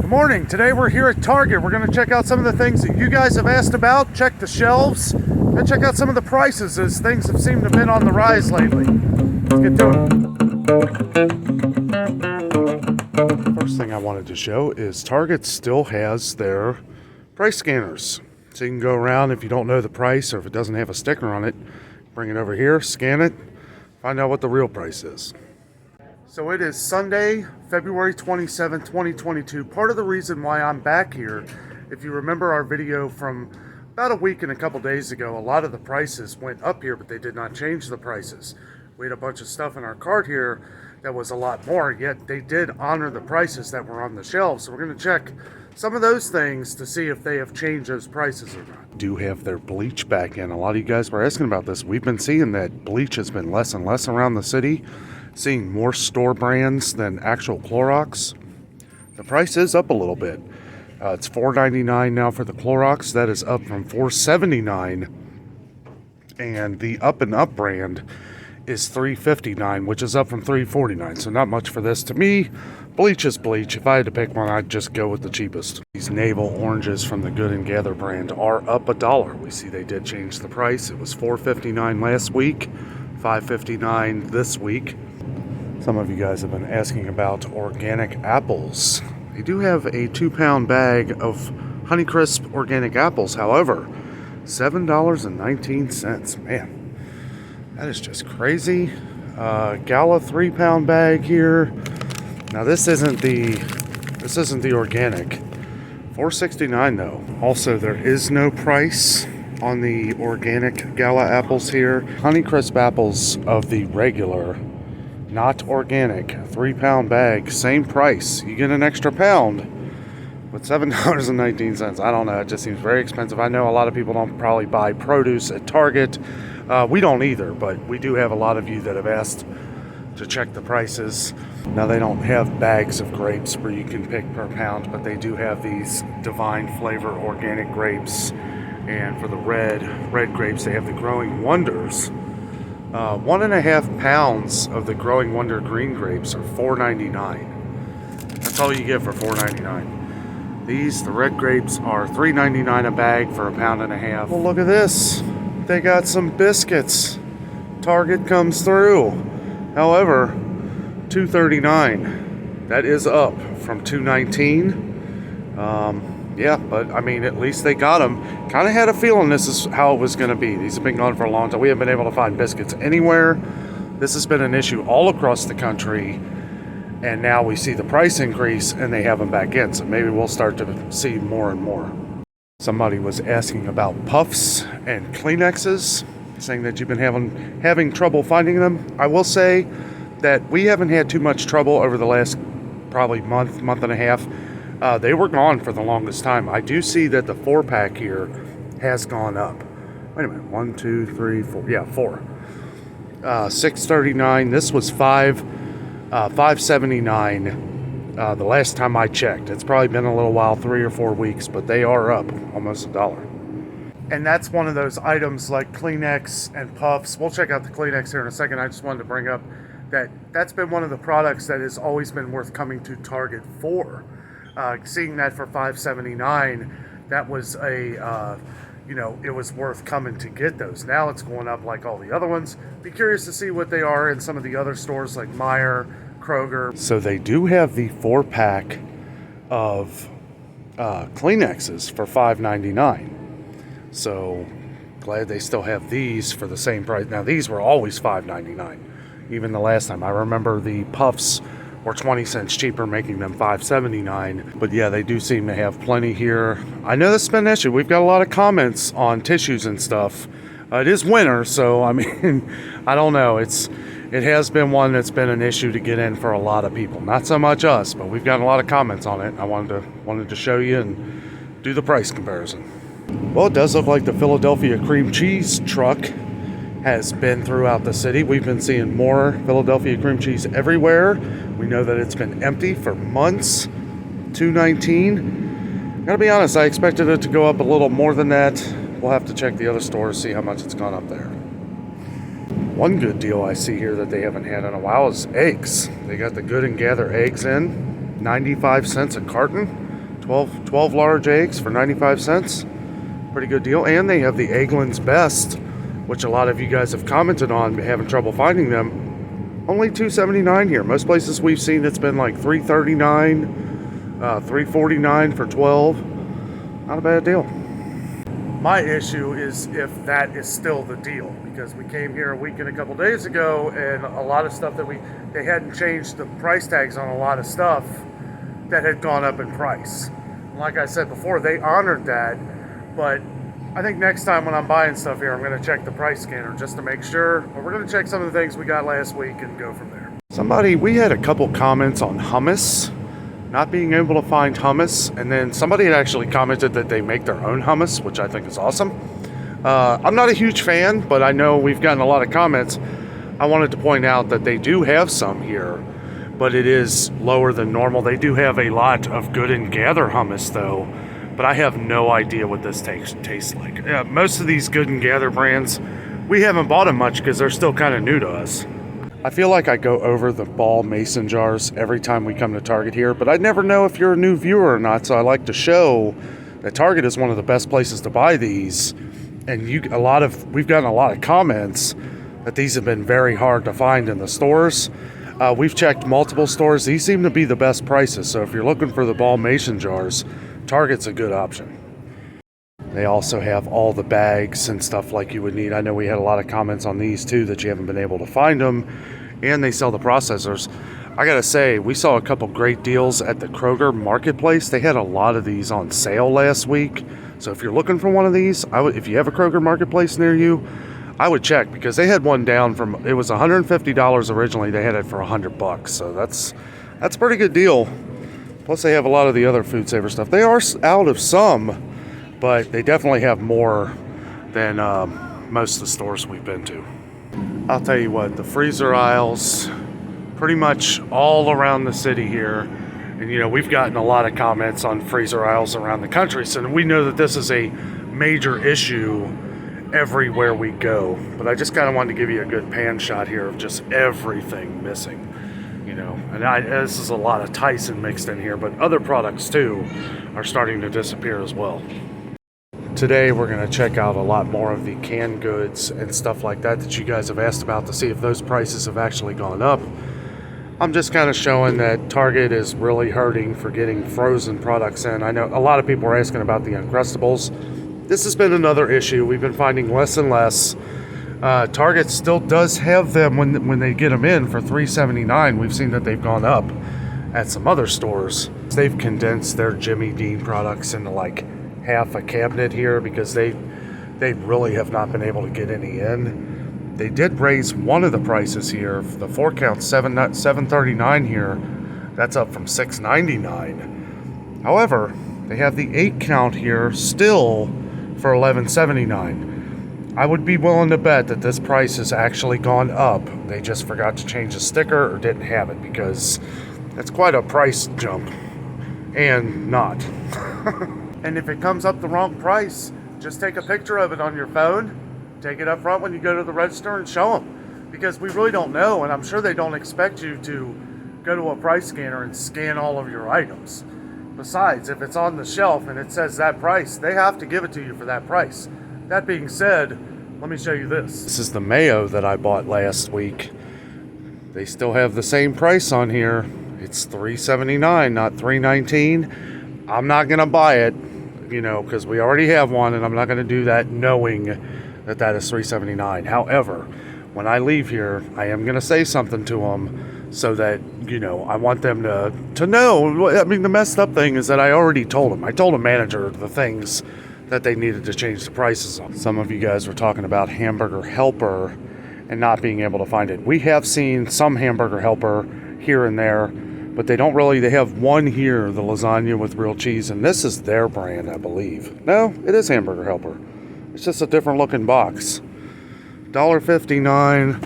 Good morning. Today we're here at Target. We're going to check out some of the things that you guys have asked about, check the shelves, and check out some of the prices as things have seemed to have been on the rise lately. Let's get to it. First thing I wanted to show is Target still has their price scanners. So you can go around if you don't know the price or if it doesn't have a sticker on it, bring it over here, scan it, find out what the real price is. So it is Sunday, February 27, 2022. Part of the reason why I'm back here, if you remember our video from about a week and a couple days ago, a lot of the prices went up here, but they did not change the prices. We had a bunch of stuff in our cart here that was a lot more, yet they did honor the prices that were on the shelves. So we're going to check some of those things to see if they have changed those prices or not. Do have their bleach back in. A lot of you guys were asking about this. We've been seeing that bleach has been less and less around the city. Seeing more store brands than actual Clorox. The price is up a little bit. It's $4.99 now for the Clorox. That is up from $4.79. And the Up and Up brand is $3.59, which is up from $3.49. So not much for this. To me, bleach is bleach. If I had to pick one, I'd just go with the cheapest. These navel oranges from the Good and Gather brand are up $1. We see they did change the price. It was $4.59 last week, $5.59 this week. Some of you guys have been asking about organic apples. They do have a 2-pound bag of Honeycrisp organic apples. However, $7.19. Man, that is just crazy. Gala 3-pound bag here. Now this isn't the organic. $4.69 though. Also, there is no price on the organic Gala apples here. Honeycrisp apples of the regular, not organic, 3-pound bag, same price. You get an extra pound, but $7.19. I don't know, it just seems very expensive. I know a lot of people don't probably buy produce at Target. We don't either, but we do have a lot of you that have asked to check the prices. Now they don't have bags of grapes where you can pick per pound, but they do have these Divine Flavor organic grapes. And for the red grapes, they have the Growing Wonders. 1.5 pounds of the Growing Wonder green grapes are $4.99. That's all you get for $4.99. The red grapes, are $3.99 a bag for 1.5 pounds. Well, look at this. They got some biscuits. Target comes through. However, $2.39. That is up from $2.19. Yeah, but I mean, at least they got them. Kind of had a feeling this is how it was going to be. These have been gone for a long time. We haven't been able to find biscuits anywhere. This has been an issue all across the country. And now we see the price increase and they have them back in. So maybe we'll start to see more and more. Somebody was asking about Puffs and Kleenexes, saying that you've been having trouble finding them. I will say that we haven't had too much trouble over the last probably month and a half. They were gone for the longest time. I do see that the 4-pack here has gone up. Wait a minute. 1, 2, 3, 4. Yeah, 4. $6.39. This was $5.79 the last time I checked. It's probably been a little while, 3 or 4 weeks, but they are up almost $1. And that's one of those items like Kleenex and Puffs. We'll check out the Kleenex here in a second. I just wanted to bring up that's been one of the products that has always been worth coming to Target for. Seeing that for $5.79, that was it was worth coming to get those. Now it's going up like all the other ones. Be curious to see what they are in some of the other stores like Meijer, Kroger. So they do have the 4-pack of Kleenexes for $5.99. So glad they still have these for the same price. Now these were always $5.99, even the last time. I remember the Puffs or 20 cents cheaper, making them $5.79. But yeah, they do seem to have plenty here. I know this has been an issue. We've got a lot of comments on tissues and stuff. It is winter, so I mean, I don't know. It has been one that's been an issue to get in for a lot of people. Not so much us, but we've got a lot of comments on it. I wanted to show you and do the price comparison. Well, it does look like the Philadelphia cream cheese truck has been throughout the city. We've been seeing more Philadelphia cream cheese everywhere. We know that it's been empty for months. $2.19. Gotta be honest, I expected it to go up a little more than that. We'll have to check the other stores, see how much it's gone up there. One good deal I see here that they haven't had in a while is eggs. They got the Good and Gather eggs in, 95 cents a carton. 12 large eggs for 95 cents. Pretty good deal. And they have the Eggland's Best, which a lot of you guys have commented on, having trouble finding them. Only $2.79 here. Most places we've seen it's been like $3.39, $3.49 for 12. Not a bad deal. My issue is if that is still the deal, because we came here a week and a couple days ago, and a lot of stuff that they hadn't changed the price tags on a lot of stuff that had gone up in price. Like I said before, they honored that, but I think next time when I'm buying stuff here, I'm going to check the price scanner just to make sure. But we're going to check some of the things we got last week and go from there. We had a couple comments on hummus, not being able to find hummus, and then somebody had actually commented that they make their own hummus, which I think is awesome. I'm not a huge fan, but I know we've gotten a lot of comments. I wanted to point out that they do have some here, but it is lower than normal. They do have a lot of Good and Gather hummus though, but I have no idea what this tastes like. Most of these Good and Gather brands, we haven't bought them much because they're still kind of new to us. I feel like I go over the ball mason jars every time we come to Target here, but I never know if you're a new viewer or not, so I like to show that Target is one of the best places to buy these. And we've gotten a lot of comments that these have been very hard to find in the stores. We've checked multiple stores. These seem to be the best prices, so if you're looking for the ball mason jars, Target's a good option. They also have all the bags and stuff like you would need. I know we had a lot of comments on these too, that you haven't been able to find them. And they sell the processors. I gotta say, we saw a couple great deals at the Kroger Marketplace. They had a lot of these on sale last week. So if you're looking for one of these, if you have a Kroger Marketplace near you, I would check, because they had one down from, it was $150 originally. They had it for $100. So that's a pretty good deal. Plus they have a lot of the other food saver stuff. They are out of some, but they definitely have more than most of the stores we've been to. I'll tell you what, the freezer aisles, pretty much all around the city here, and we've gotten a lot of comments on freezer aisles around the country, so we know that this is a major issue everywhere we go. But I just kind of wanted to give you a good pan shot here of just everything missing. And this is a lot of Tyson mixed in here, but other products too are starting to disappear as well. Today we're going to check out a lot more of the canned goods and stuff like that you guys have asked about, to see if those prices have actually gone up. I'm just kind of showing that Target is really hurting for getting frozen products in. I know a lot of people are asking about the Uncrustables. This has been another issue. We've been finding less and less. Target still does have them when they get them in for $3.79. We've seen that they've gone up at some other stores. They've condensed their Jimmy Dean products into like half a cabinet here, because they really have not been able to get any in. They did raise one of the prices here. The 4-count $7.39 here. That's up from $6.99. However, they have the 8-count here still for $11.79. I would be willing to bet that this price has actually gone up. They just forgot to change the sticker or didn't have it, because that's quite a price jump. And not. And if it comes up the wrong price, just take a picture of it on your phone, take it up front when you go to the register and show them. Because we really don't know, and I'm sure they don't expect you to go to a price scanner and scan all of your items. Besides, if it's on the shelf and it says that price, they have to give it to you for that price. That being said, let me show you this. This is the mayo that I bought last week. They still have the same price on here. It's $3.79, not $3.19. I'm not going to buy it, because we already have one, and I'm not going to do that knowing that is $3.79. However, when I leave here, I am going to say something to them so that, I want them to know. I mean, the messed up thing is that I already told them. I told the manager the things that they needed to change the prices on. Some of you guys were talking about Hamburger Helper and not being able to find it. We have seen some Hamburger Helper here and there, but they have one here, the lasagna with real cheese, and this is their brand, I believe. No, it is Hamburger Helper. It's just a different looking box. $1.59,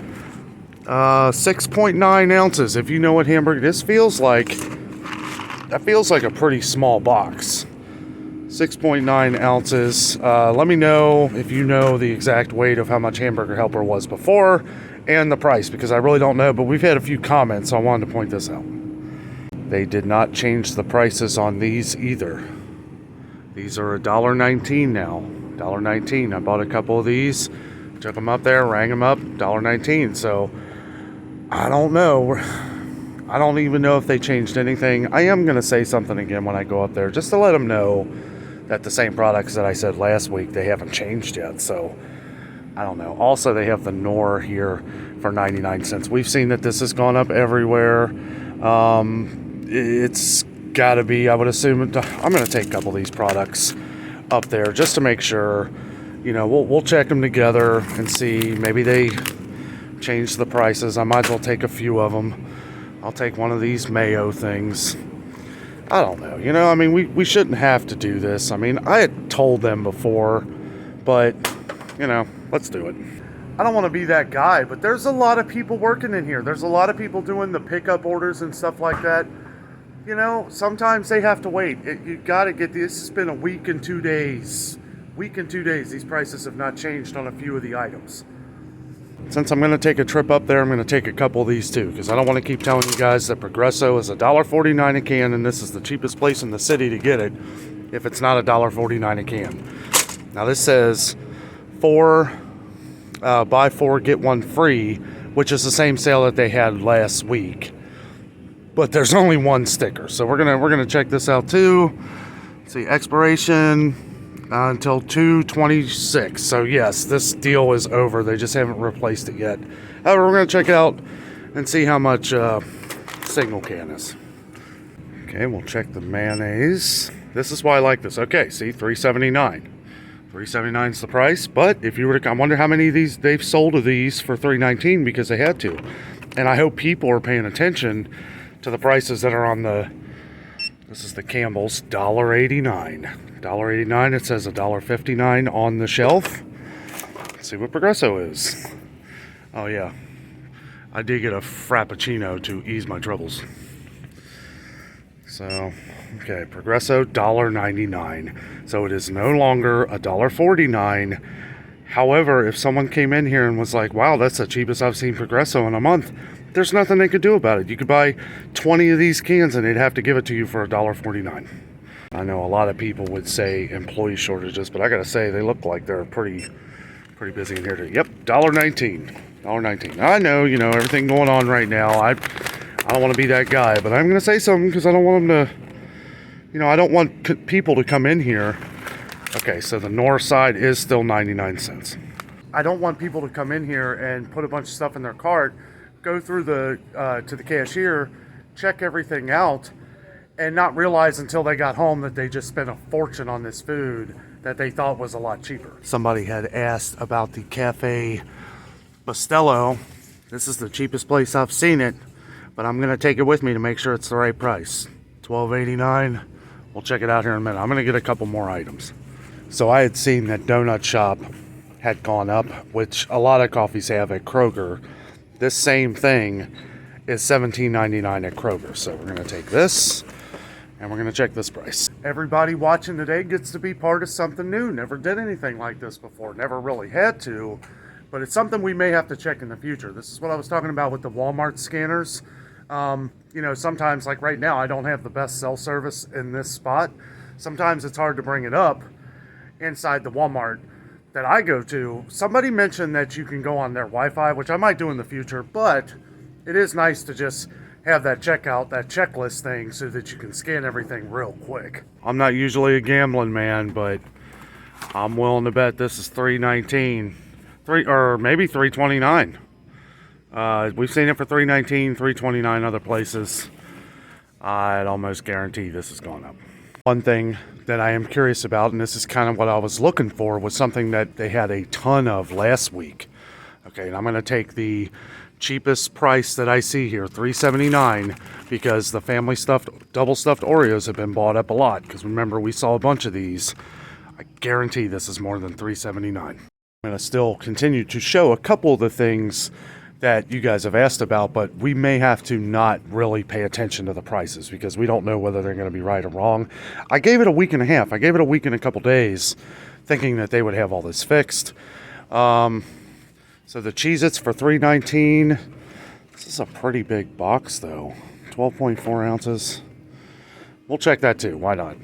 6.9 ounces. If you know what hamburger, that feels like a pretty small box. 6.9 ounces. Let me know if you know the exact weight of how much Hamburger Helper was before and the price, because I really don't know, but we've had a few comments, so I wanted to point this out. They did not change the prices on these either. These are $1.19 now. $1.19. I bought a couple of these, took them up there, rang them up, $1.19. So I don't know. I don't even know if they changed anything. I am going to say something again when I go up there, just to let them know that the same products that I said last week, they haven't changed yet. So I don't know. Also, they have the Knorr here for 99 cents. We've seen that this has gone up everywhere. It's got to be, I would assume, I'm going to take a couple of these products up there just to make sure. You know, we'll check them together and see. Maybe they changed the prices. I might as well take a few of them. I'll take one of these mayo things. I don't know. You know, I mean, we shouldn't have to do this. I mean, I had told them before, but, you know, let's do it. I don't want to be that guy, but there's a lot of people working in here. There's a lot of people doing the pickup orders and stuff like that. You know, sometimes they have to wait. You got to get this. It's been a week and 2 days. Week and 2 days. These prices have not changed on a few of the items. Since I'm going to take a trip up there, I'm going to take a couple of these too, because I don't want to keep telling you guys that Progresso is $1.49 a can, and this is the cheapest place in the city to get it if it's not $1.49 a can. Now this says buy 4 get 1 free, which is the same sale that they had last week, but there's only one sticker. So we're gonna check this out too. Let's see, expiration until 2/26. So yes, this deal is over. They just haven't replaced it yet. However, we're gonna check it out and see how much single can is. Okay, we'll check the mayonnaise. This is why I like this. Okay, see, $3.79. $3.79 is the price, but if you were to, I wonder how many of these they've sold of these for $3.19 because they had to. And I hope people are paying attention to the prices that are on the, this is the Campbell's, $1.89. $1.89, it says $1.59 on the shelf. Let's see what Progresso is. Oh yeah, I did get a Frappuccino to ease my troubles. So, okay, Progresso, $1.99. So it is no longer $1.49. However, if someone came in here and was like, wow, that's the cheapest I've seen Progresso in a month, there's nothing they could do about it. You could buy 20 of these cans and they'd have to give it to you for $1.49. I know a lot of people would say employee shortages, but I gotta say they look like they're pretty busy in here too. Yep, $1.19. $1.19. I know, you know, everything going on right now. I don't want to be that guy, but I'm gonna say something because I don't want them to, you know, I don't want people to come in here. Okay, so the north side is still 99 cents. I don't want people to come in here and put a bunch of stuff in their cart, go through the to the cashier, check everything out, and not realize until they got home that they just spent a fortune on this food that they thought was a lot cheaper. Somebody had asked about the Cafe Bustelo. This is the cheapest place I've seen it, but I'm gonna take it with me to make sure it's the right price. $12.89. We'll check it out here in a minute. I'm gonna get a couple more items. So I had seen that Donut Shop had gone up, which a lot of coffees have at Kroger. This same thing is $17.99 at Kroger. So we're gonna take this and we're gonna check this price. Everybody watching today gets to be part of something new. Never did anything like this before. Never really had to, but it's something we may have to check in the future. This is what I was talking about with the Walmart scanners. You know, sometimes, like right now, I don't have the best cell service in this spot. Sometimes it's hard to bring it up inside the Walmart that I go to. Somebody mentioned that you can go on their Wi-Fi, which I might do in the future, but it is nice to just have that checkout, that checklist thing, so that you can scan everything real quick. I'm not usually a gambling man, but I'm willing to bet this is $3.19, or maybe $3.29. We've seen it for $3.19, $3.29 other places. I'd almost guarantee this has gone up. One thing that I am curious about, and this is kind of what I was looking for, was something that they had a ton of last week. Okay, and I'm going to take the cheapest price that I see here, $3.79, because the family stuffed, double stuffed Oreos have been bought up a lot. Because remember, we saw a bunch of these. I guarantee this is more than $3.79. I'm going to still continue to show a couple of the things that you guys have asked about, but we may have to not really pay attention to the prices because we don't know whether they're going to be right or wrong. I gave it a week and a half. I gave it a week and a couple days thinking that they would have all this fixed. So the Cheez-Its for $3.19. This is a pretty big box though. 12.4 ounces. We'll check that too. Why not?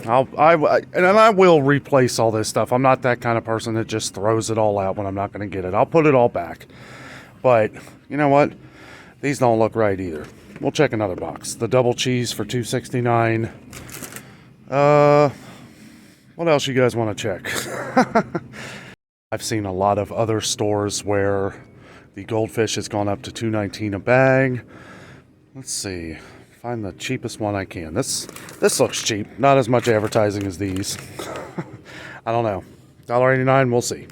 I will replace all this stuff. I'm not that kind of person that just throws it all out when I'm not going to get it. I'll put it all back. But you know what? These don't look right either. We'll check another box. The double cheese for $2.69. What else you guys want to check? I've seen a lot of other stores where the goldfish has gone up to $2.19 a bag. Let's see. Find the cheapest one I can. This looks cheap. Not as much advertising as these. I don't know. $1.89, we'll see.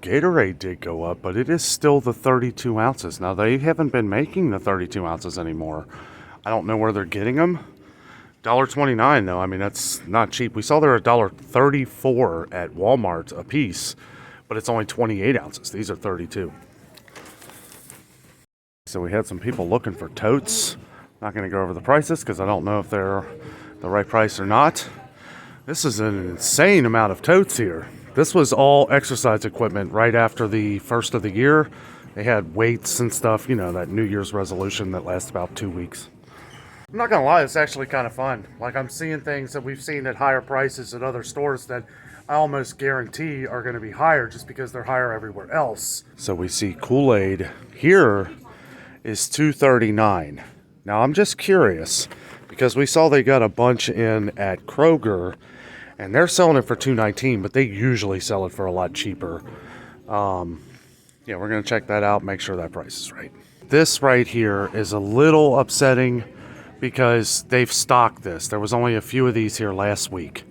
Gatorade did go up, but it is still the 32 ounces. Now, they haven't been making the 32 ounces anymore. I don't know where they're getting them. $1.29 though. I mean, that's not cheap. We saw they're $1.34 at Walmart a piece, but it's only 28 ounces. These are 32. So we had some people looking for totes. Not going to go over the prices because I don't know if they're the right price or not. This is an insane amount of totes here. This was all exercise equipment right after the first of the year. They had weights and stuff, you know, that New Year's resolution that lasts about 2 weeks. I'm not going to lie, it's actually kind of fun. Like, I'm seeing things that we've seen at higher prices at other stores that I almost guarantee are going to be higher just because they're higher everywhere else. So we see Kool-Aid here is $2.39. Now, I'm just curious, because we saw they got a bunch in at Kroger, and they're selling it for $2.19, but they usually sell it for a lot cheaper. Yeah, we're going to check that out, make sure that price is right. This right here is a little upsetting because they've stocked this. There was only a few of these here last week.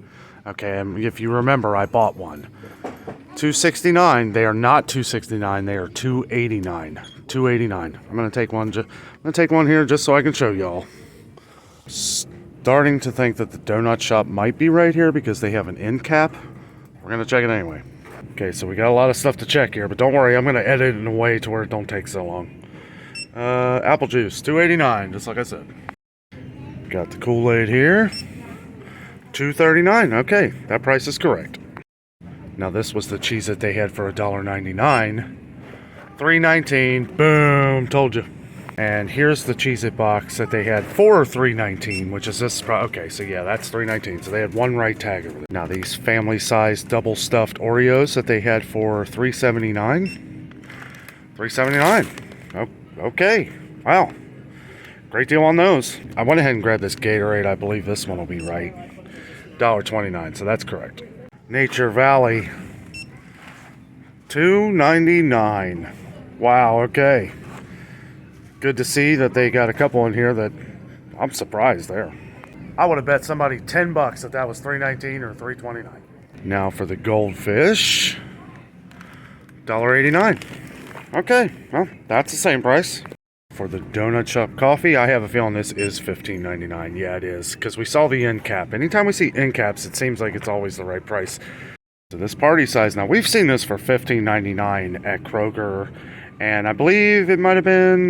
Okay, and if you remember, I bought one. $2.69. They are not $2.69. They are $2.89. $2.89. I'm gonna take one. I'm gonna take one here just so I can show y'all. Starting to think that the donut shop might be right here because they have an end cap. We're gonna check it anyway. Okay, so we got a lot of stuff to check here, but don't worry, I'm gonna edit it in a way to where it don't take so long. Apple juice, $2.89, just like I said. Got the Kool-Aid here. $2.39. Okay, that price is correct. Now this was the cheese that they had for $1.99. $3.19. Boom, told you. And here's the Cheez-It box that they had for $3.19, which is this. Okay, so yeah, that's $3.19. So they had one right tag over there. Now these family-sized double stuffed Oreos that they had for $3.79. $3.79. Oh, okay. Wow. Great deal on those. I went ahead and grabbed this Gatorade. I believe this one will be right. $1.29, so that's correct. Nature Valley. $2.99. Wow, okay. Good to see that they got a couple in here that I'm surprised there. I would have bet somebody $10 that was $3.19 or $3.29. Now for the goldfish. $1.89. Okay, well, that's the same price. For the donut shop coffee, I have a feeling this is $15.99. Yeah, it is, because we saw the end cap. Anytime we see end caps, it seems like it's always the right price. So this party size, now we've seen this for $15.99 at Kroger, and I believe it might have been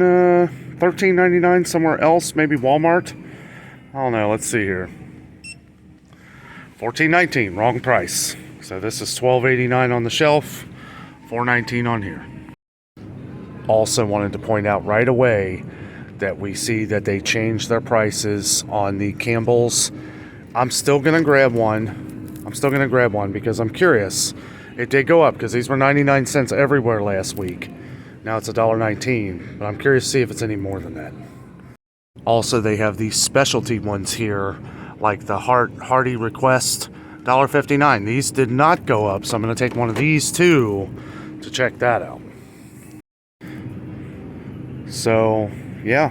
$13.99 somewhere else, maybe Walmart. I don't know, let's see here. $14.19, wrong price. So this is $12.89 on the shelf, $4.19 on here. Also wanted to point out right away that we see that they changed their prices on the Campbell's. I'm still going to grab one. Because I'm curious. It did go up because these were 99 cents everywhere last week. Now it's $1.19, but I'm curious to see if it's any more than that. Also, they have these specialty ones here, like the Hearty Request, $1.59. These did not go up, so I'm going to take one of these too to check that out. So, yeah,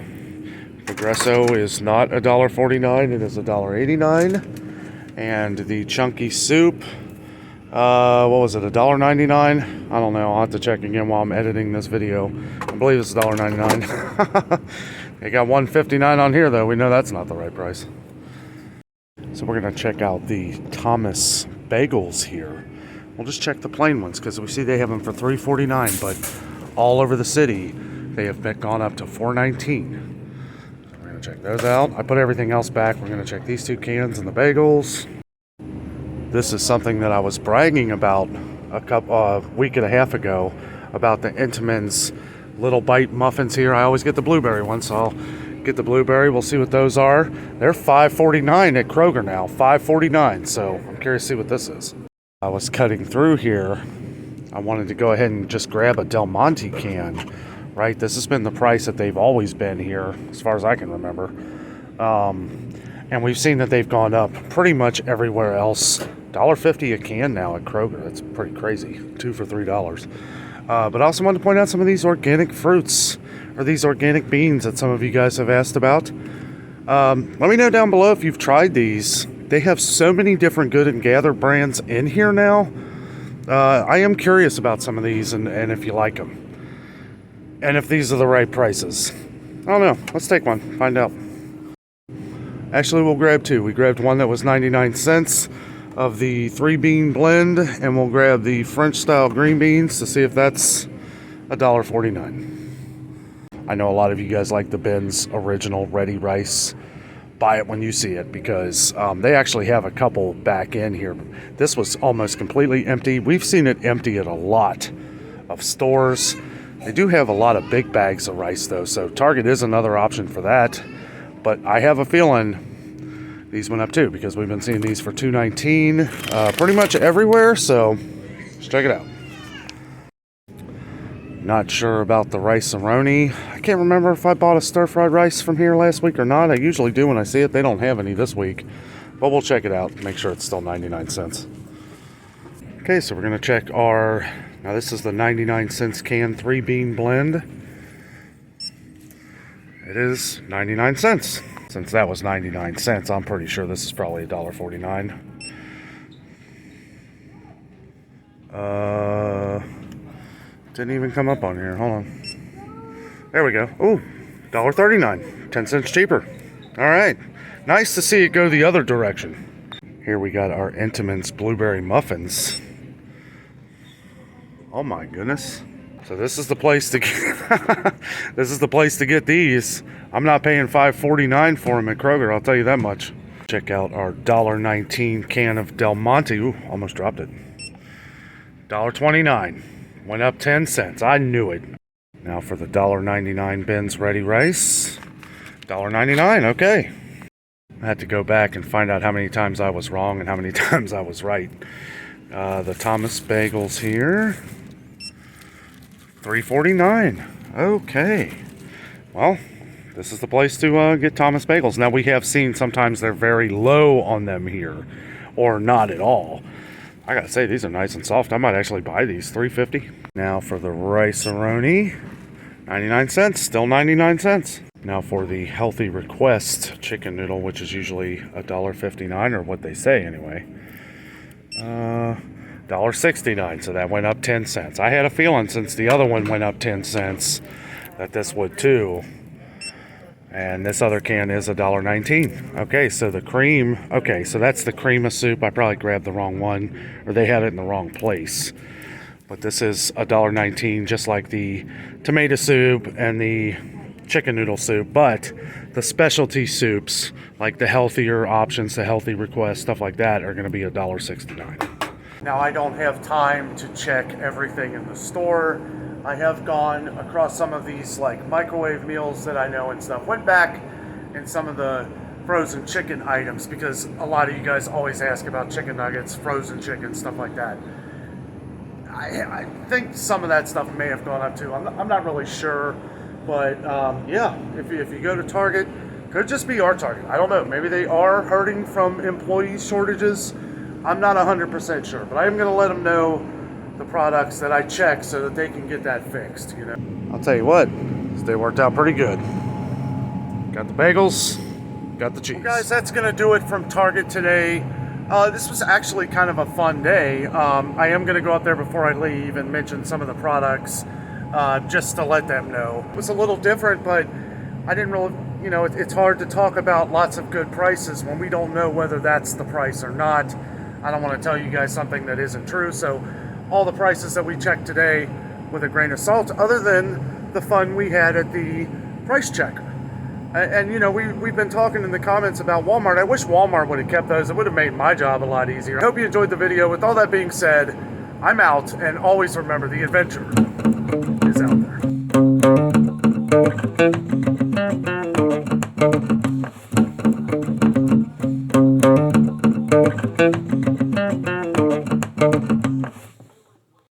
Progresso is not $1.49, it is $1.89. And the chunky soup, what was it, $1.99? I don't know, I'll have to check again while I'm editing this video. I believe it's $1.99. They got $1.59 on here, though. We know that's not the right price. So we're going to check out the Thomas Bagels here. We'll just check the plain ones, because we see they have them for $3.49, but all over the city, they have gone up to $4.19. We're going to check those out. I put everything else back. We're going to check these two cans and the bagels. This is something that I was bragging about a week and a half ago about the Entenmann's Little Bite muffins here. I always get the blueberry one, so I'll get the blueberry. We'll see what those are. They're $5.49 at Kroger now, $5.49. So I'm curious to see what this is. I was cutting through here. I wanted to go ahead and just grab a Del Monte can, right? This has been the price that they've always been here, as far as I can remember. And we've seen that they've gone up pretty much everywhere else. $1.50 a can now at Kroger. That's pretty crazy. 2 for $3. But I also wanted to point out some of these organic fruits, or these organic beans that some of you guys have asked about. Let me know down below if you've tried these. They have so many different Good and Gather brands in here now. I am curious about some of these and if you like them. And if these are the right prices. I don't know. Let's take one. Find out. Actually, we'll grab two. We grabbed one that was 99 cents of the 3-bean blend, and we'll grab the French-style green beans to see if that's $1.49. I know a lot of you guys like the Ben's original ready rice. Buy it when you see it, because they actually have a couple back in here. This was almost completely empty. We've seen it empty at a lot of stores. They do have a lot of big bags of rice, though, so Target is another option for that. But I have a feeling these went up too, because we've been seeing these for $2.19 pretty much everywhere, so let's check it out. Not sure about the rice-a-roni. I can't remember if I bought a stir-fried rice from here last week or not. I usually do when I see it. They don't have any this week, but we'll check it out, make sure it's still 99 cents. Okay, so we're going to check our, now this is the 99 cents can 3-bean blend. It is 99 cents. Since that was 99 cents, I'm pretty sure this is probably $1.49. Didn't even come up on here. Hold on. There we go. Ooh, $1.39. 10 cents cheaper. All right. Nice to see it go the other direction. Here we got our Entenmann's blueberry muffins. Oh my goodness. So this is the place to get this is the place to get these. I'm not paying $5.49 for them at Kroger, I'll tell you that much. Check out our $1.19 can of Del Monte. Ooh, almost dropped it. $1.29. Went up 10 cents. I knew it. Now for the $1.99 Ben's Ready Rice. $1.99, okay. I had to go back and find out how many times I was wrong and how many times I was right. The Thomas Bagels here. $3.49. Okay. Well, this is the place to get Thomas Bagels. Now, we have seen sometimes they're very low on them here, or not at all. I gotta say, these are nice and soft. I might actually buy these. $3.50. Now for the rice-a-roni. 99 cents. Still 99 cents. Now for the Healthy Request chicken noodle, which is usually $1.59, or what they say anyway. $1.69, so that went up 10 cents. I had a feeling, since the other one went up 10 cents, that this would too. And this other can is $1.19. Okay, so the cream, okay, so that's the cream of soup. I probably grabbed the wrong one, or they had it in the wrong place. But this is $1.19, just like the tomato soup and the chicken noodle soup. But the specialty soups, like the healthier options, the Healthy Request, stuff like that, are going to be $1.69. Now, I don't have time to check everything in the store. I have gone across some of these like microwave meals that I know and stuff. Went back in some of the frozen chicken items, because a lot of you guys always ask about chicken nuggets, frozen chicken, stuff like that. I think some of that stuff may have gone up too. I'm not really sure, but yeah, if you go to Target, could just be our Target. I don't know. Maybe they are hurting from employee shortages. I'm not 100% sure, but I am going to let them know the products that I check so that they can get that fixed, you know. I'll tell you what, they worked out pretty good. Got the bagels, got the cheese. Well, guys, that's going to do it from Target today. This was actually kind of a fun day. I am going to go out there before I leave and mention some of the products just to let them know. It was a little different, but I didn't really, you know, it's hard to talk about lots of good prices when we don't know whether that's the price or not. I don't want to tell you guys something that isn't true, so all the prices that we checked today with a grain of salt, other than the fun we had at the price checker. And you know, we've been talking in the comments about Walmart. I wish Walmart would have kept those. It would have made my job a lot easier. I hope you enjoyed the video. With all that being said, I'm out, and always remember, the adventure is out there.